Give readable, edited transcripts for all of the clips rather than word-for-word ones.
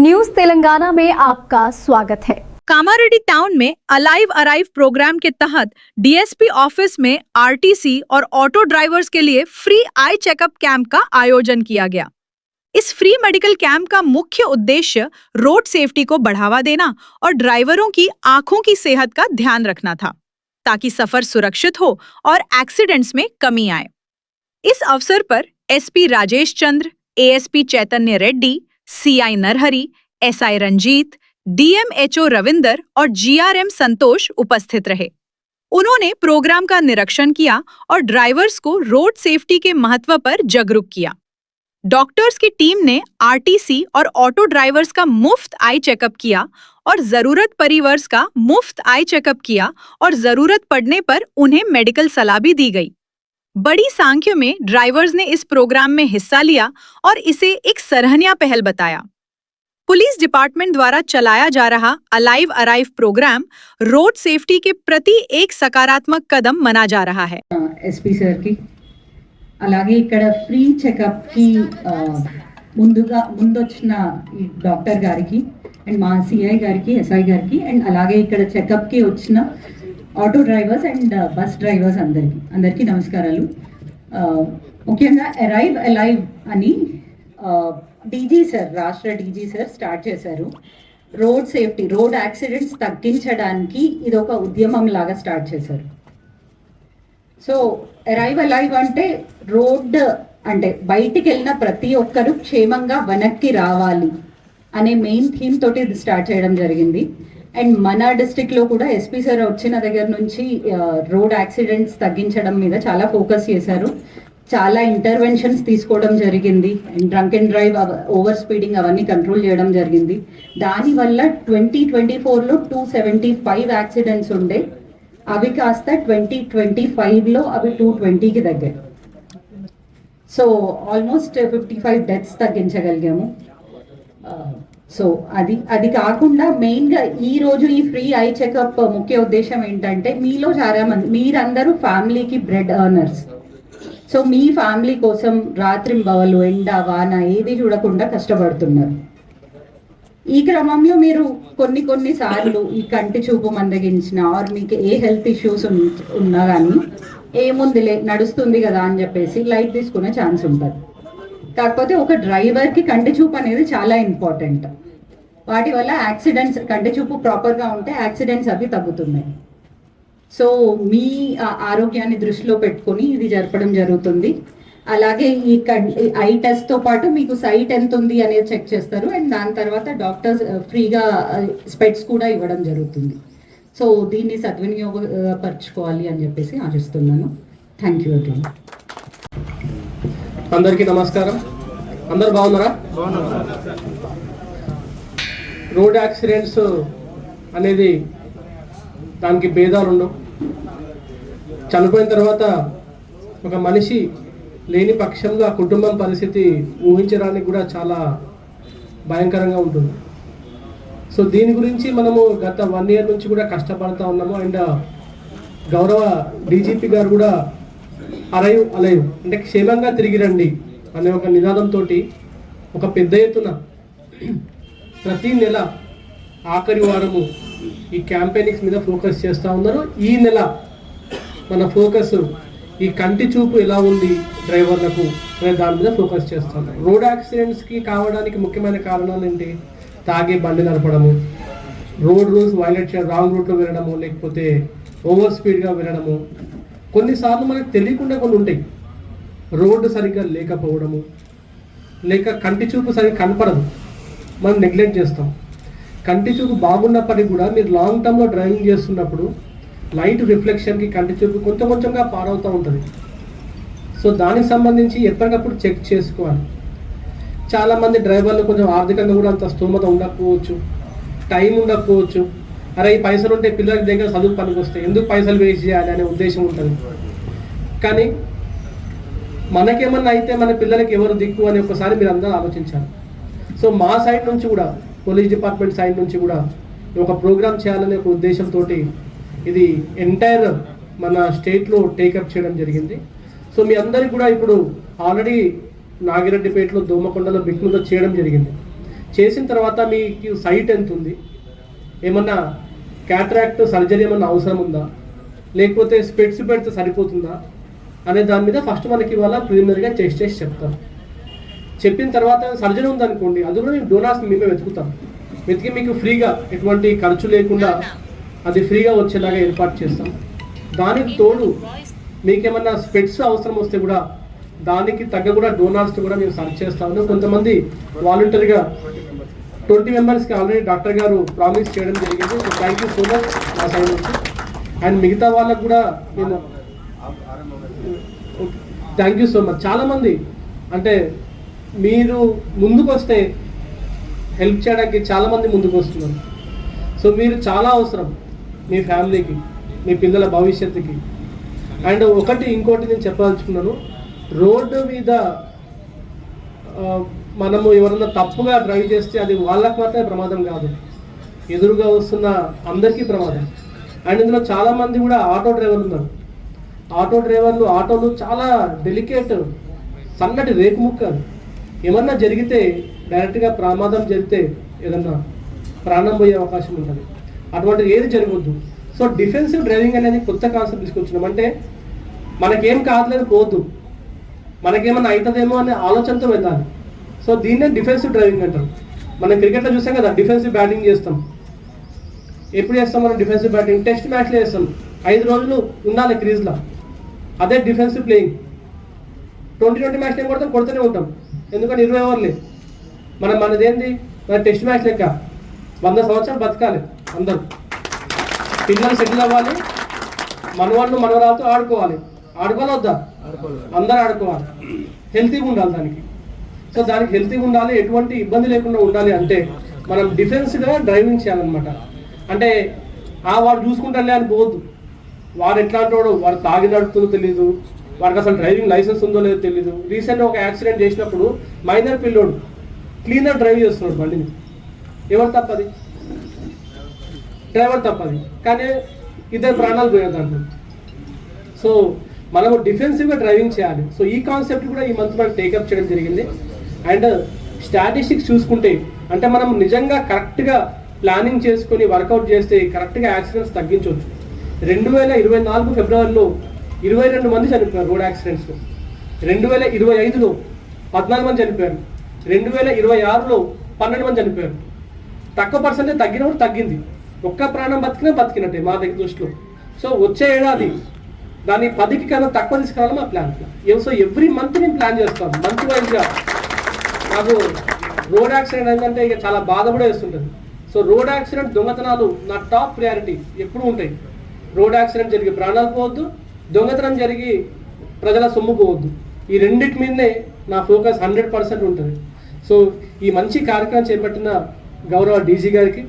News Telangana में आपका स्वागत है। कामारेड्डी टाउन में अलाइव अराइव प्रोग्राम के तहत डीएसपी ऑफिस में आरटीसी और ऑटो ड्राइवर्स के लिए फ्री आई चेकअप कैंप का आयोजन किया गया। इस फ्री मेडिकल कैंप का मुख्य उद्देश्य रोड सेफ्टी को बढ़ावा देना और ड्राइवरों की आंखों की सेहत का ध्यान रखना था, ताकि सफर सुरक्षित हो और एक्सीडेंट्स में कमी आए। इस अवसर पर SP Rajesh Chandra, ASP Chaitanya Reddy, CI Narahari, SI Ranjit, DMHO Ravinder और जीआरएम संतोष उपस्थित रहे। उन्होंने प्रोग्राम का निरीक्षण किया और ड्राइवर्स को रोड सेफ्टी के महत्व पर जागरूक किया। डॉक्टर्स की टीम ने आरटीसी और ऑटो ड्राइवर्स का मुफ्त आई चेकअप किया और जरूरत परिवर्स का मुफ्त आई चेकअप किया और जरूरत पड़ने पर उन्हें मेडिकल सलाह भी दी गई। बड़ी संख्या में ड्राइवर्स ने इस प्रोग्राम में हिस्सा लिया और इसे एक सराहनीय पहल बताया। पुलिस डिपार्टमेंट द्वारा चलाया जा रहा alive arrive programme road safety के प्रति एक सकारात्मक कदम माना जा रहा है। एसपी सर की అలాగే ఇక్కడ ఫ్రీ చెకప్ కి ముందొచ్చిన ఈ డాక్టర్ గారికి అండ్ మా సిఐ గారికి, ఎస్ఐ గారికి అండ్ అలాగే ఇక్కడ చెకప్ కి వచ్చిన auto drivers and bus drivers అందరికీ నమస్కారాలు. ముఖ్యంగా అరైవ్ అలైవ్ అని డీజీ సార్, రాష్ట్ర డీజీ సార్ స్టార్ట్ చేశారు. రోడ్ సేఫ్టీ, రోడ్ యాక్సిడెంట్స్ తగ్గించడానికి ఇది ఒక ఉద్యమం లాగా స్టార్ట్ చేశారు. సో అరైవ్ అలైవ్ అంటే రోడ్ అంటే బయటికి వెళ్ళిన ప్రతి ఒక్కరు క్షేమంగా వెనక్కి రావాలి అనే మెయిన్ థీమ్ తోటి ఇది స్టార్ట్ చేయడం జరిగింది. అండ్ మన డిస్ట్రిక్ట్లో కూడా ఎస్పీ సార్ వచ్చిన దగ్గర నుంచి రోడ్ యాక్సిడెంట్స్ తగ్గించడం మీద చాలా ఫోకస్ చేశారు. చాలా ఇంటర్వెన్షన్స్ తీసుకోవడం జరిగింది. And drunk and drive, over speeding అవన్నీ కంట్రోల్ చేయడం జరిగింది. దానివల్ల 2024లో 275 యాక్సిడెంట్స్ ఉండే, అవి కాస్త 2025లో అవి 220కి దగ్గర. సో ఆల్మోస్ట్ 55 డెత్స్ తగ్గించగలిగాము. సో అది కాకుండా మెయిన్గా ఈరోజు ఈ ఫ్రీ ఐ చెకప్ ముఖ్య ఉద్దేశం ఏంటంటే, మీలో చాలా మంది, మీరందరూ ఫ్యామిలీకి బ్రెడ్ ఎర్నర్స్. సో మీ ఫ్యామిలీ కోసం రాత్రింబవలు, ఎండ వాన ఏది చూడకుండా కష్టపడుతున్నారు. ఈ క్రమంలో మీరు కొన్నిసార్లు ఈ కంటి చూపు మందగించిన ఆర్ మీకు ఏ హెల్త్ ఇష్యూస్ ఉన్నా కానీ ఏముందిలే నడుస్తుంది కదా అని చెప్పేసి లైట్ తీసుకునే ఛాన్స్ ఉంటుంది. కాకపోతే ఒక డ్రైవర్కి కంటి చూపు అనేది చాలా ఇంపార్టెంట్. వాటి వల్ల యాక్సిడెంట్స్, కంటి చూపు ప్రాపర్గా ఉంటే యాక్సిడెంట్స్ అవి తగ్గుతున్నాయి. సో మీ ఆరోగ్యాన్ని దృష్టిలో పెట్టుకొని ఇది జరపడం జరుగుతుంది. అలాగే ఈ ఐ టెస్ట్తో పాటు మీకు సైట్ ఎంత ఉంది అనేది చెక్ చేస్తారు. అండ్ దాని తర్వాత డాక్టర్స్ ఫ్రీగా స్పెట్స్ కూడా ఇవ్వడం జరుగుతుంది. సో దీన్ని సద్వినియోగపరచుకోవాలి అని చెప్పేసి ఆశిస్తున్నాను. Thank you again. అందరికీ నమస్కారం. అందరు బాగున్నారా? రోడ్ యాక్సిడెంట్స్ అనేది దానికి భేదాలు ఉండవు. చనిపోయిన తర్వాత ఒక మనిషి లేని పక్షంలో ఆ కుటుంబం పరిస్థితి ఊహించడానికి కూడా చాలా భయంకరంగా ఉంటుంది. సో దీని గురించి మనము గత 1 year నుంచి కూడా కష్టపడుతూ ఉన్నాము. అండ్ గౌరవ డీజీపీ గారు కూడా అరైవ్ అలైవ్ అంటే క్షేమంగా తిరిగి రండి అనే ఒక నినాదంతో ఒక పెద్ద ఎత్తున ప్రతి నెల ఆఖరి వారము ఈ క్యాంపెయినింగ్స్ మీద ఫోకస్ చేస్తూ ఉన్నారు. ఈ నెల మన ఫోకస్ ఈ కంటి చూపు ఎలా ఉంది డ్రైవర్లకు అనే దాని మీద ఫోకస్ చేస్తాం. రోడ్ యాక్సిడెంట్స్కి కావడానికి ముఖ్యమైన కారణాలు ఏంటి? తాగే బండి నడపడము, రోడ్ రూల్స్ వైలేట్ చేయడం, రాంగ్ రూట్లో వెళ్ళడము, లేకపోతే ఓవర్ స్పీడ్గా వెళ్ళడము. కొన్నిసార్లు మనకు తెలియకుండా కొన్ని ఉంటాయి. రోడ్డు సరిగ్గా లేకపోవడము, లేక కంటి చూపు సరిగ్గా కనపడదు, మనం నెగ్లెక్ట్ చేస్తాం. కంటి చూపు బాగున్నప్పటికీ కూడా మీరు లాంగ్ టర్మ్లో డ్రైవింగ్ చేస్తున్నప్పుడు లైట్ రిఫ్లెక్షన్కి కంటి చూపు కొంచెంగా పాడవుతూ ఉంటుంది. సో దానికి సంబంధించి ఎప్పటికప్పుడు చెక్ చేసుకోవాలి. చాలామంది డ్రైవర్లు కొంచెం ఆర్థికంగా కూడా అంత స్తోమత ఉండకపోవచ్చు, టైం ఉండకపోవచ్చు. అరే ఈ పైసలు ఉంటే పిల్లలకి దగ్గర చదువు పనికి వస్తాయి, ఎందుకు పైసలు వేస్ట్ చేయాలి అనే ఉద్దేశం ఉంటుంది. కానీ మనకేమన్నా అయితే మన పిల్లలకి ఎవరు దిక్కు అని ఒకసారి మీరు అందరూ ఆలోచించాలి. సో మా సైడ్ నుంచి కూడా, పోలీస్ డిపార్ట్మెంట్ సైడ్ నుంచి కూడా ఒక ప్రోగ్రామ్ చేయాలనే ఒక ఉద్దేశంతో ఇది ఎంటైర్ మన స్టేట్లో టేకప్ చేయడం జరిగింది. సో మీ అందరికీ కూడా ఇప్పుడు ఆల్రెడీ నాగిరెడ్డిపేటలో, దోమకొండలో, బిక్నులో చేయడం జరిగింది. చేసిన తర్వాత మీకు సైట్ ఎంత ఉంది, ఏమన్నా క్యాట్రాక్ట్ సర్జరీ ఏమన్నా అవసరం ఉందా, లేకపోతే స్పెట్స్ పెడితే సరిపోతుందా అనే దాని మీద ఫస్ట్ మనకి ఇవాళ ప్రిలిమినరీగా టెస్ట్ చేసి చెప్తాం. చెప్పిన తర్వాత సర్జరీ ఉందనుకోండి, అది కూడా మేము డోనార్స్ మేమే వెతుకుతాం. వెతికి మీకు ఫ్రీగా ఎటువంటి ఖర్చు లేకుండా అది ఫ్రీగా వచ్చేలాగా ఏర్పాటు చేస్తాం. దానికి తోడు మీకేమన్నా స్పెట్స్ అవసరం వస్తే కూడా దానికి తగ్గ కూడా డోనార్స్ కూడా మేము సర్చ్ చేస్తాము. కొంతమంది వాలంటరీగా 20 మెంబర్స్కి ఆల్రెడీ డాక్టర్ గారు ప్రామిస్ చేయడం జరిగింది. So thank you so much మా సైడ్ నుంచి. అండ్ మిగతా వాళ్ళకు కూడా నేను థ్యాంక్ యూ సో మచ్. చాలామంది అంటే మీరు ముందుకు వస్తే హెల్ప్ చేయడానికి చాలామంది ముందుకు వస్తున్నారు. సో మీరు చాలా అవసరం మీ ఫ్యామిలీకి, మీ పిల్లల భవిష్యత్తుకి. అండ్ ఇంకోటి నేను చెప్పదలుచుకున్నాను, రోడ్డు మీద మనము ఎవరన్నా తప్పుగా డ్రైవ్ చేస్తే అది వాళ్ళకు మాత్రమే ప్రమాదం కాదు, ఎదురుగా వస్తున్న అందరికీ ప్రమాదం. అండ్ ఇందులో చాలామంది కూడా ఆటో డ్రైవర్లు ఉన్నారు. ఆటోలు చాలా డెలికేట్, సన్నటి రేకు ముక్క. ఏమన్నా జరిగితే డైరెక్ట్గా ప్రమాదం జరిగితే ఏదన్నా ప్రాణం పోయే అవకాశం ఉంటుంది. అటువంటిది ఏది జరగవద్దు. సో డిఫెన్సివ్ డ్రైవింగ్ అనేది కొత్త కాన్సెప్ట్ తీసుకొచ్చినాం. అంటే మనకేం కాదులేదు పోవద్దు, మనకేమన్నా అవుతుందేమో అనే ఆలోచనతో వెళ్ళాలి. సో దీన్నే డిఫెన్సివ్ డ్రైవింగ్ అంటారు. మనం క్రికెట్లో చూసాం కదా, డిఫెన్సివ్ బ్యాటింగ్ చేస్తాం. ఎప్పుడు చేస్తాం మనం డిఫెన్సివ్ బ్యాటింగ్? టెస్ట్ మ్యాచ్లో చేస్తాం, 5 రోజులు ఉండాలి క్రీజ్లో. అదే డిఫెన్సివ్ ప్లేయింగ్. 20 మ్యాచ్లు ఏం కొడుతూనే ఉంటాం, ఎందుకంటే 20 ఓవర్లే. మనదేంది, మన టెస్ట్ మ్యాచ్ లెక్క 100 సంవత్సరాలు బతకాలి. అందరూ పిల్లలు సెటిల్ అవ్వాలి, మనవరాలతో ఆడుకోవాలి వద్దా? అందరూ ఆడుకోవాలి, హెల్తీగా ఉండాలి దానికి. సో దానికి హెల్తీగా ఉండాలి, ఎటువంటి ఇబ్బంది లేకుండా ఉండాలి అంటే మనం డిఫెన్స్గా డ్రైవింగ్ చేయాలన్నమాట. అంటే వాడు చూసుకుంటాలే అని పోవద్దు. వాడు ఎట్లాంటి వాడు, వాడు తాగి నడుపుతుందో తెలీదు, వాడికి అసలు డ్రైవింగ్ లైసెన్స్ ఉందో లేదో తెలీదు. రీసెంట్గా ఒక యాక్సిడెంట్ చేసినప్పుడు మైనర్ పిల్లోడు క్లీనర్ డ్రైవ్ చేస్తున్నాడు బండిని. ఎవరు తప్పది? డ్రైవర్ తప్పది, కానీ 2 ప్రాణాలు పోయారు దాంట్లో. సో మనము డిఫెన్సివ్గా డ్రైవింగ్ చేయాలి. సో ఈ కాన్సెప్ట్ కూడా ఈ మంత్ మనం టేకప్ చేయడం జరిగింది. అండ్ స్టాటిస్టిక్స్ చూసుకుంటే, అంటే మనం నిజంగా కరెక్ట్గా ప్లానింగ్ చేసుకొని వర్కౌట్ చేస్తే కరెక్ట్గా యాక్సిడెంట్స్ తగ్గించవచ్చు. 2024 ఫిబ్రవరిలో 22 మంది చనిపోయారు రోడ్ యాక్సిడెంట్స్లో. 2025లో 14 మంది చనిపోయారు. 2026లో 12 మంది చనిపోయారు. తక్కువ పర్సెంటేజ్ తగ్గినప్పుడు తగ్గింది. ఒక్క ప్రాణం బతికినట్టే మా దగ్గర దృష్టిలో. సో వచ్చే ఏడాది దాన్ని 10కి కన్నా తక్కువ తీసుకురావాలి మా ప్లాన్. సో ఎవ్రీ మంత్ నేను ప్లాన్ చేస్తాను, మంత్ వైజ్గా. నాకు రోడ్ యాక్సిడెంట్ ఏంటంటే ఇక చాలా బాధ కూడా వేస్తుంటుంది. సో రోడ్ యాక్సిడెంట్, దొంగతనాలు నా టాప్ ప్రయారిటీ ఎప్పుడు ఉంటాయి. రోడ్ యాక్సిడెంట్ జరిగి ప్రాణాలు పోవద్దు, దొంగతనం జరిగి ప్రజల సొమ్ము పోవద్దు. ఈ రెండింటి మీదనే నా ఫోకస్ 100% ఉంటుంది. సో ఈ మంచి కార్యక్రమం చేపట్టిన గౌరవ డీజీ గారికి,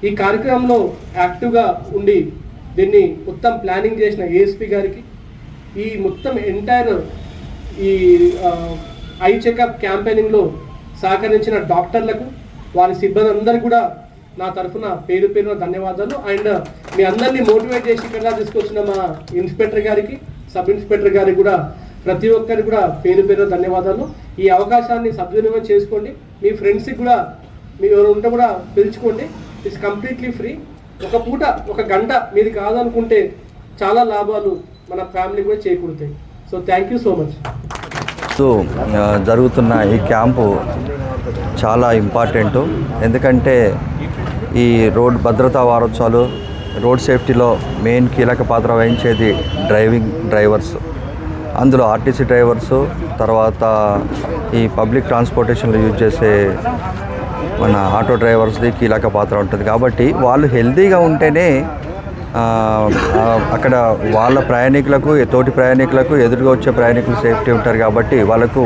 ఈ కార్యక్రమంలో యాక్టివ్గా ఉండి దీన్ని మొత్తం ప్లానింగ్ చేసిన ఏఎస్పీ గారికి, ఈ మొత్తం ఎంటైర్ ఈ ఐ చెకప్ క్యాంపెయినింగ్లో సహకరించిన డాక్టర్లకు, వారి సిబ్బంది అందరికీ కూడా నా తరఫున పేరున ధన్యవాదాలు. అండ్ మీ అందరినీ మోటివేట్ చేసి ఇక్కడ తీసుకొచ్చిన మా ఇన్స్పెక్టర్ గారికి, సబ్ ఇన్స్పెక్టర్ గారికి కూడా, ప్రతి ఒక్కరికి కూడా పేరున ధన్యవాదాలు. ఈ అవకాశాన్ని సద్వినియోగం చేసుకోండి. మీ ఫ్రెండ్స్కి కూడా, మీరు ఎవరు ఉంటే కూడా పిలుచుకోండి. It's completely free. ఒక పూట 1 గంట మీది కాదనుకుంటే చాలా లాభాలు మన ఫ్యామిలీ కూడా చేకూరుతాయి. So thank you so much. So జరుగుతున్న ఈ క్యాంపు చాలా ఇంపార్టెంటు. ఎందుకంటే ఈ రోడ్ భద్రతా వారోత్సవాలు, రోడ్ సేఫ్టీలో మెయిన్ కీలక పాత్ర వహించేది డ్రైవర్స్. అందులో ఆర్టీసీ డ్రైవర్సు, తర్వాత ఈ పబ్లిక్ ట్రాన్స్పోర్టేషన్లో యూజ్ చేసే మన ఆటో డ్రైవర్స్ది కీలక పాత్ర ఉంటుంది. కాబట్టి వాళ్ళు హెల్తీగా ఉంటేనే అక్కడ వాళ్ళ ప్రయాణికులకు, తోటి ప్రయాణికులకు, ఎదురుగా వచ్చే ప్రయాణికులు సేఫ్టీ ఉంటారు. కాబట్టి వాళ్ళకు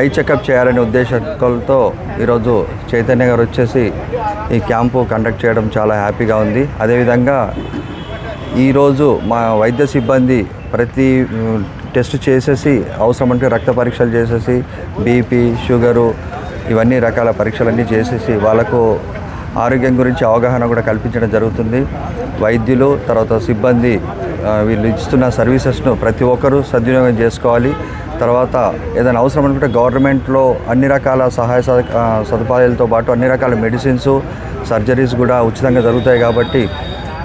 ఐ చెకప్ చేయాలనే ఉద్దేశంతో ఈరోజు చైతన్య గారు వచ్చేసి ఈ క్యాంపు కండక్ట్ చేయడం చాలా హ్యాపీగా ఉంది. అదేవిధంగా ఈరోజు మా వైద్య సిబ్బంది ప్రతి టెస్ట్ చేసేసి, అవసరమంటే రక్త పరీక్షలు చేసేసి, బీపీ, షుగరు, ఇవన్నీ రకాల పరీక్షలన్నీ చేసేసి వాళ్ళకు ఆరోగ్యం గురించి అవగాహన కూడా కల్పించడం జరుగుతుంది. వైద్యులు, తర్వాత సిబ్బంది వీళ్ళు ఇస్తున్న సర్వీసెస్ను ప్రతి ఒక్కరూ సద్వినియోగం చేసుకోవాలి. తర్వాత ఏదైనా అవసరం అనుకుంటే గవర్నమెంట్లో అన్ని రకాల సహాయ సదుపాయాలతో పాటు అన్ని రకాల మెడిసిన్స్, సర్జరీస్ కూడా ఉచితంగా జరుగుతాయి. కాబట్టి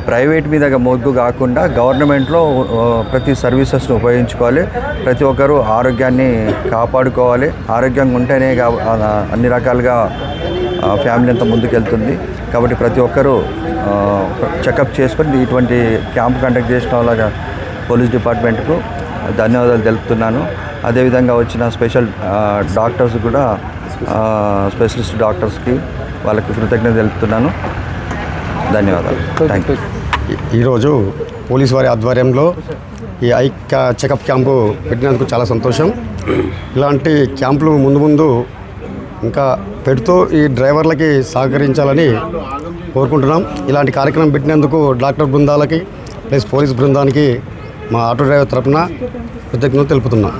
ప్రైవేట్ మీద మొగ్గు కాకుండా గవర్నమెంట్లో ప్రతి సర్వీసెస్ను ఉపయోగించుకోవాలి. ప్రతి ఒక్కరూ ఆరోగ్యాన్ని కాపాడుకోవాలి. ఆరోగ్యంగా ఉంటేనే అన్ని రకాలుగా ఫ్యామిలీ అంతా ముందుకెళ్తుంది. కాబట్టి ప్రతి ఒక్కరూ చెకప్ చేసుకొని ఇటువంటి క్యాంప్ కండక్ట్ చేసిన వాళ్ళ పోలీస్ డిపార్ట్మెంట్కు ధన్యవాదాలు తెలుపుతున్నాను. అదేవిధంగా వచ్చిన స్పెషల్ డాక్టర్స్ కూడా స్పెషలిస్ట్ డాక్టర్స్కి వాళ్ళకి కృతజ్ఞత తెలుపుతున్నాను. ధన్యవాదాలు. Thank you. ఈరోజు పోలీస్ వారి ఆధ్వర్యంలో ఈ ఐ చెకప్ క్యాంపు పెట్టినందుకు చాలా సంతోషం. ఇలాంటి క్యాంపులు ముందు ముందు ఇంకా పెడుతూ ఈ డ్రైవర్లకి సహకరించాలని కోరుకుంటున్నాం. ఇలాంటి కార్యక్రమం పెట్టినందుకు డాక్టర్ బృందాలకి ప్లస్ పోలీస్ బృందానికి మా ఆటో డ్రైవర్ తరఫున కృతజ్ఞతలు తెలుపుతున్నాం.